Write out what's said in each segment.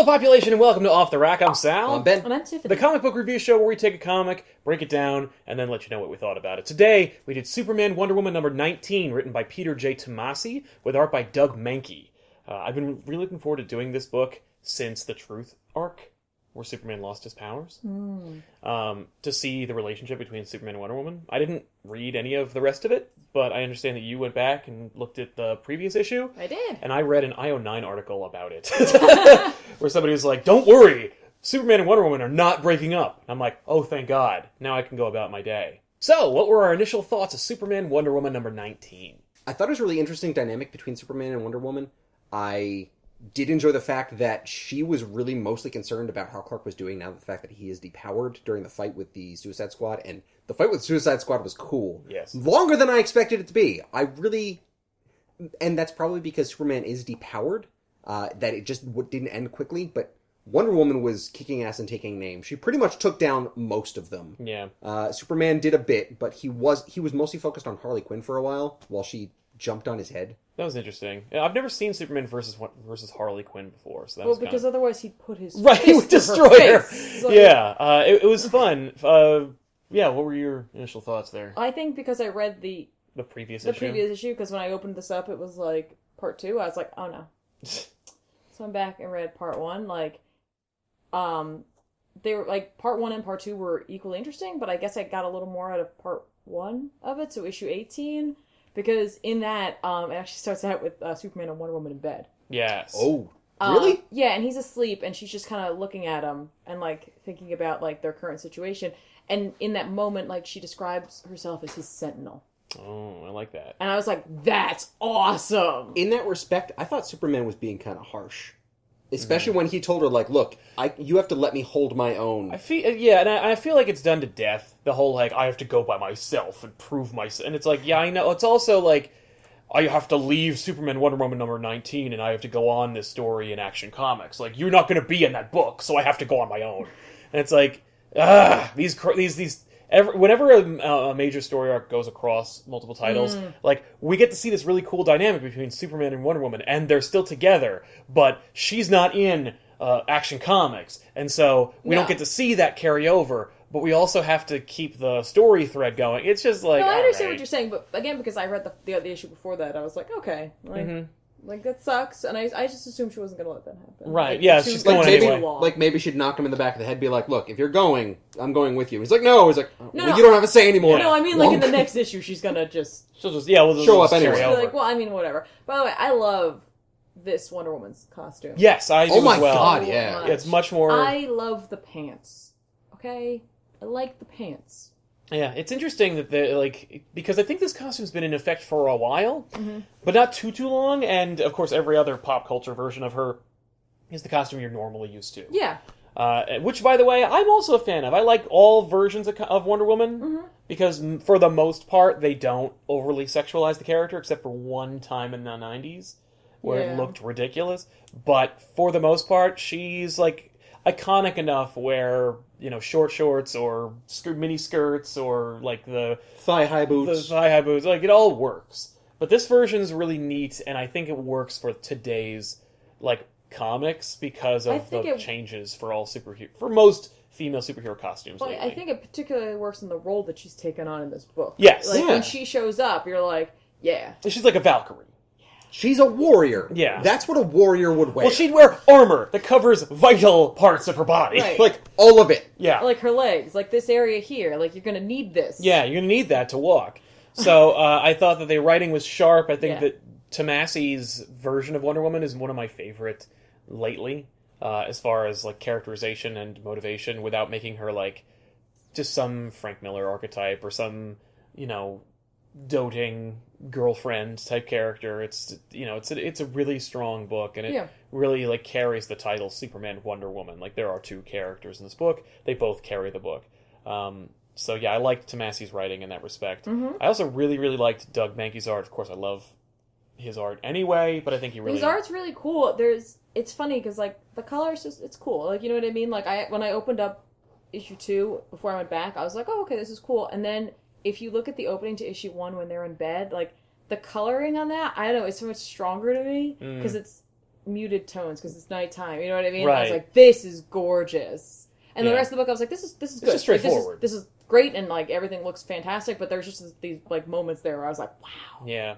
Hello, population, and welcome to Off the Rack. I'm Sal. I'm Ben. And I'm Tiffany. The comic book review show where we take a comic, break it down, and then let you know what we thought about it. Today, we did Superman Wonder Woman number 19, written by Peter J. Tomasi, with art by Doug Mahnke. I've been really looking forward to doing this book since the Truth arc, where Superman lost his powers, to see the relationship between Superman and Wonder Woman. I didn't read any of the rest of it, but I understand that you went back and looked at the previous issue. I did. And I read an IO9 article about it, where somebody was like, don't worry, Superman and Wonder Woman are not breaking up. And I'm like, oh, thank God. Now I can go about my day. So, what were our initial thoughts of Superman Wonder Woman number 19? I thought it was a really interesting dynamic between Superman and Wonder Woman. I did enjoy the fact that she was really mostly concerned about how Clark was doing now, the fact that he is depowered during the fight with the Suicide Squad, and the fight with Suicide Squad was cool. Yes. Longer than I expected it to be. And that's probably because Superman is depowered, that it just didn't end quickly, but Wonder Woman was kicking ass and taking names. She pretty much took down most of them. Yeah. Superman did a bit, but he was mostly focused on Harley Quinn for a while she jumped on his head. That was interesting. Yeah, I've never seen Superman versus Harley Quinn before, so that Well, was because otherwise he'd put his right, he would fist to destroy her. face. Like, Yeah, it was fun. Yeah, what were your initial thoughts there? I think because I read the previous issue? previous issue, because when I opened this up, it was like part 2. I was like, oh no. So I'm back and read part 1. Like, they were like part 1 and part 2 were equally interesting, but I guess I got a little more out of part 1 of it. So issue 18. Because in that, it actually starts out with Superman and Wonder Woman in bed. Yes. Oh, really? Yeah, and he's asleep, and she's just kind of looking at him and, like, thinking about, like, their current situation. And in that moment, like, she describes herself as his sentinel. Oh, I like that. And I was like, that's awesome! In that respect, I thought Superman was being kind of harsh. Especially when he told her, like, look, you have to let me hold my own. I feel like it's done to death. The whole, like, I have to go by myself and prove myself. And it's like, yeah, I know. It's also like, I have to leave Superman Wonder Woman number 19 and I have to go on this story in Action Comics. Like, you're not going to be in that book, so I have to go on my own. And it's like, whenever a major story arc goes across multiple titles, like, we get to see this really cool dynamic between Superman and Wonder Woman, and they're still together, but she's not in Action Comics, and so we don't get to see that carry over, but we also have to keep the story thread going. It's just like, no, I understand what you're saying, but again, because I read the issue before that, I was like, okay, like that sucks, and I just assumed she wasn't going to let that happen. Right, Like, yeah, she's going anyway. Like, maybe she'd knock him in the back of the head, be like, look, if you're going, I'm going with you. He's like, no. He's like, No. you don't have a say anymore. No, I mean, like, in the next issue, she's gonna just... She'll just, we'll show up carry anyway. over. Like, well, I mean, whatever. By the way, I love this Wonder Woman's costume. Yes, I do Oh my as well. God, yeah. It's much more... I love the pants. Okay? I like the pants. Yeah, it's interesting that because I think this costume's been in effect for a while, but not too long, and of course every other pop culture version of her is the costume you're normally used to. Yeah. Which, by the way, I'm also a fan of. I like all versions of Wonder Woman, because for the most part, they don't overly sexualize the character, except for one time in the 90s, where it looked ridiculous. But for the most part, she's, like, iconic enough where, short shorts or mini skirts or, like, the Thigh-high boots. Like, it all works. But this version is really neat, and I think it works for today's, like, comics because of the changes for most female superhero costumes. Well, lately. I think it particularly works in the role that she's taken on in this book. Yes. Like, when she shows up, you're like, yeah. She's like a Valkyrie. She's a warrior. Yeah. That's what a warrior would wear. Well, she'd wear armor that covers vital parts of her body. Right. Like, all of it. Yeah. Like her legs, like this area here, like you're gonna need this. Yeah, you're going to need that to walk. So I thought that the writing was sharp. I think that Tomasi's version of Wonder Woman is one of my favorite lately, as far as, like, characterization and motivation, without making her, like, just some Frank Miller archetype or some, doting girlfriend type character. It's it's a really strong book, and it really, like, carries the title Superman Wonder Woman. Like, there are two characters in this book. They both carry the book. So yeah, I liked Tomasi's writing in that respect. I also really, really liked Doug Mahnke's art. Of course, I love his art anyway, but I think his art's really cool. It's funny because, like, the colors it's cool. Like, you know what I mean? Like, when I opened up issue 2 before I went back, I was like, oh, okay, this is cool. And then if you look at the opening to issue 1 when they're in bed, like, the coloring on that, I don't know, it's so much stronger to me because it's muted tones because it's nighttime. You know what I mean? Right. I was like, this is gorgeous. And the Yeah. rest of the book, I was like, this is good. just Like, straightforward. this is great, and like everything looks fantastic. But there's just these like moments there where I was like, wow. Yeah.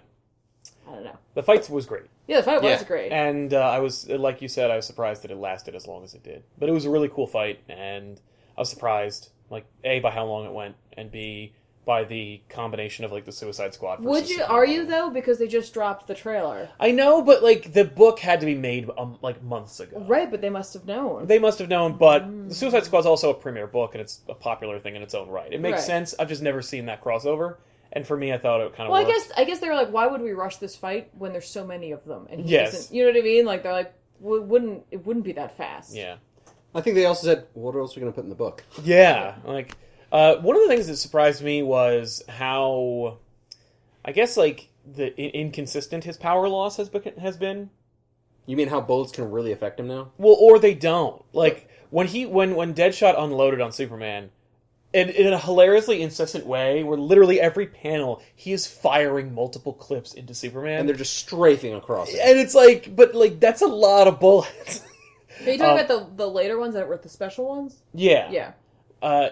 I don't know. The fight was great. Yeah, the fight Yeah. was great. And I was, like you said, I was surprised that it lasted as long as it did. But it was a really cool fight, and I was surprised, like, A, by how long it went, and B, by the combination of, like, the Suicide Squad versus Would you? Superman. Are you though? Because they just dropped the trailer. I know, but, like, the book had to be made, like, months ago. Right, but they must have known. They must have known, but the Suicide Squad's also a premiere book, and it's a popular thing in its own right. It makes Right. sense. I've just never seen that crossover. And for me, I thought it kind of Well, worked. I guess they were like, why would we rush this fight when there's so many of them? And he Yes. isn't, you know what I mean? Like they're like, well, it wouldn't be that fast. Yeah. I think they also said, what else are we going to put in the book? Yeah. Like, one of the things that surprised me was how, I guess, like, the inconsistent his power loss has been. You mean how bullets can really affect him now? Well, or they don't. Like, when Deadshot unloaded on Superman, in a hilariously incessant way, where literally every panel he is firing multiple clips into Superman, And they're just strafing across it. and it's like, but like that's a lot of bullets. Are you talking about the later ones that were the special ones? Yeah, Yeah.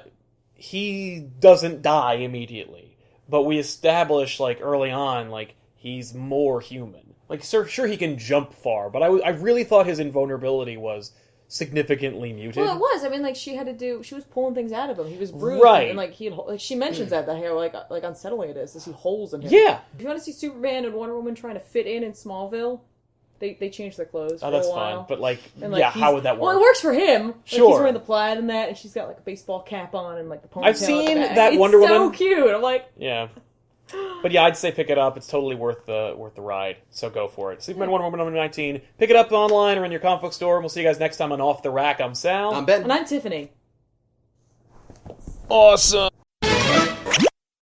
he doesn't die immediately, but we establish like early on, like he's more human. Like, sure he can jump far, but I really thought his invulnerability was significantly muted. Well, it was. I mean, like she was pulling things out of him. He was bruised, Right. and like she mentions that how like unsettling it is to see holes in him. Yeah. If you want to see Superman and Wonder Woman trying to fit in Smallville, they changed their clothes. Oh, for that's a while. fine. But like, And, yeah, he's- how would that work? Well, it works for him. Like, Sure. he's wearing the plaid and that, and she's got like a baseball cap on and like the ponytail. I've at the seen back. that It's Wonder so Woman. cute. I'm like, Yeah. But yeah, I'd say pick it up. It's totally worth the ride. So go for it. Superman Wonder Woman number 19. Pick it up online or in your comic book store. And we'll see you guys next time on Off the Rack. I'm Sal. I'm Ben. and I'm Tiffany. Awesome.